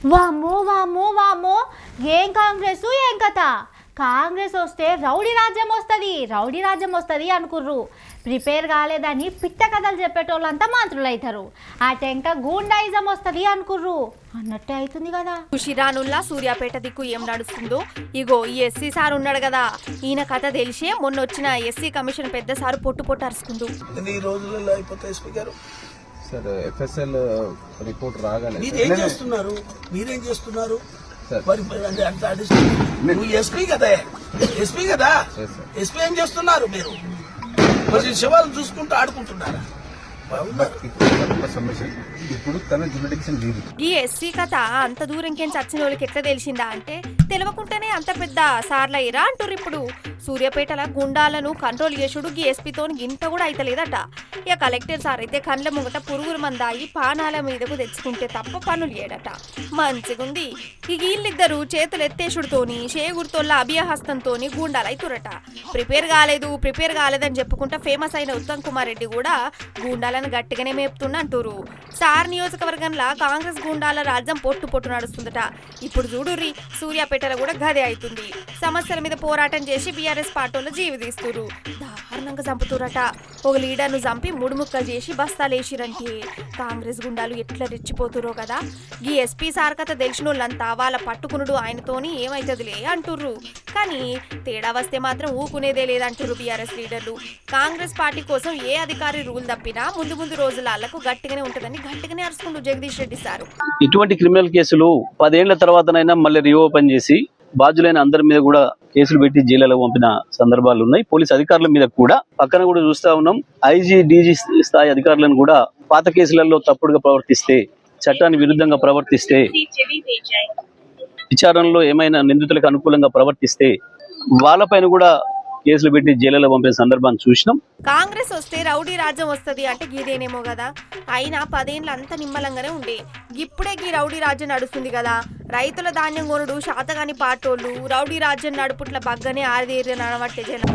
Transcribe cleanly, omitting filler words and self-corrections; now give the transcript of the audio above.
వామ్మో వామ్మో వామ్మో, ఏం కాంగ్రెస్ ఏం కథ. కాంగ్రెస్ వస్తే రౌడీ రాజ్యం వస్తుంది అనుకుర్రు. ప్రిపేర్ కాలేదని పిట్ట కథలు చెప్పేటోళ్ళంతా మంత్రులు అవుతారు. ఆ టెంక గూండాయిజం వస్తుంది అనుకుర్రు అన్నట్టే అవుతుంది కదా. ఖుషిరానుల్లా సూర్యాపేట దిక్కు ఏం నడుస్తుందో ఇగో ఈ ఎస్సీ సార్ ఉన్నాడు కదా, ఈయన కథ తెలిసే మొన్న వచ్చిన ఎస్సీ కమిషన్ పెద్ద సారు పొట్టు అరుచుకుండు. ఈ రోజులలో అయిపోతాయి స్పీకర్. సార్ ఎఫ్ఎస్ఎల్ రిపోర్ట్ రాగానే మీరేం చేస్తున్నారు నువ్వు ఎస్పీ కదా ఎస్పీ ఏం చేస్తున్నారు మీరు? మరి శవాలను చూసుకుంటూ ఆడుకుంటున్నారా? ఇప్పుడు తన జ్యురిడిక్షన్ లేదు. ఈ ఎస్సీ కథ అంత దూరంకేం చచ్చిన వాళ్ళకి ఎట్లా తెలిసిందా అంటే తెలియకుండానే అంత పెద్ద సార్ల ఇరా అంటారు. ఇప్పుడు సూర్యాపేటల గుండాలను కంట్రోల్ చేసుడు ఈ ఎస్పీతో గింత కూడా అయితలేదట. ఇక కలెక్టర్ సార్ అయితే కండ్ల ముంగట పురుగురు మందాయి పానాల మీదకు తెచ్చుకుంటే తప్ప పనులు చేయడట. మంచిగుంది. ఈ వీళ్ళిద్దరు చేతులు ఎత్తేసుడుతోని షేగుర్తోళ్ళ అభయహస్తంతోని గుండాలు అవుతురట. ప్రిపేర్ కాలేదని చెప్పుకుంటా ఫేమస్ అయిన ఉత్తమ్ కుమార్ రెడ్డి కూడా గుండాలను గట్టిగానే మేపుతున్నా అంటారు. సార్ నియోజకవర్గంలో కాంగ్రెస్ గుండాల రాజ్యం పొట్టు నడుస్తుందట. ఇప్పుడు చూడుర్రి సూర్యాపేటలో కూడా గదే అవుతుంది. సమస్యల మీద పోరాటం చేసి బీఆర్ఎస్ పార్టీలో జీవితీస్తురు. దారుణంగా చంపుతురట. ఒక లీడర్ను చంపి 3 ముక్కలు చేసి బస్తాలేసిరంటే కాంగ్రెస్ గుండాలు ఎట్లా రెచ్చిపోతురో కదా. ఈ ఎస్పీ సార్ కథ తెలిసిన వాళ్ళంతా వాళ్ళ పట్టుకునుడు ఆయనతోని ఏమైతుందిలే అంటుర్రు. కానీ తేడా వస్తే మాత్రం ఊకునేదే లేదంటుర్రు బీఆర్ఎస్ లీడర్లు. కాంగ్రెస్ పార్టీ కోసం ఏ అధికారి రూల్ తప్పినా ముందు రోజులకు గట్టిగానే ఉంటుందని గట్టిగానే అరుచుకుంటూ జగదీష్ రెడ్డి సార్. ఇటువంటి క్రిమినల్ కేసులు 10 ఏళ్ల తర్వాతనైనా మళ్ళీ రీఓపెన్ చేసి బాధ్యులైన అందరి మీద కూడా కేసులు పెట్టి జైలులో పంపిన సందర్భాలు ఉన్నాయి. పోలీస్ అధికారుల మీద కూడా పక్కన కూడా చూస్తా ఉన్నాం. ఐజీ డీజీ స్థాయి అధికారులను కూడా పాత కేసులలో తప్పుడుగా ప్రవర్తిస్తే, చట్టానికి విరుద్ధంగా ప్రవర్తిస్తే, విచారణలో ఏమైనా నిందితులకు అనుకూలంగా ప్రవర్తిస్తే వాళ్ళపైన కూడా కేసులు పెట్టి జైలులో పంపిన సందర్భాన్ని చూసినాం. కాంగ్రెస్ వస్తే రౌడీ రాజ్యం వస్తుంది అంటే గీదేనేమో కదా. అయినా 10 ఏళ్ళు అంత నిమ్మలంగానే ఉండే. ఇప్పుడే గీ రౌడీ రాజ్యం నడుస్తుంది కదా. రైతుల ధాన్యం కొనుడు శాతగాని పాటోళ్ళు రౌడీ రాజ్యం నడుపుట్ల బగ్గనే ఆరిదేరి నడవట్టే జనం.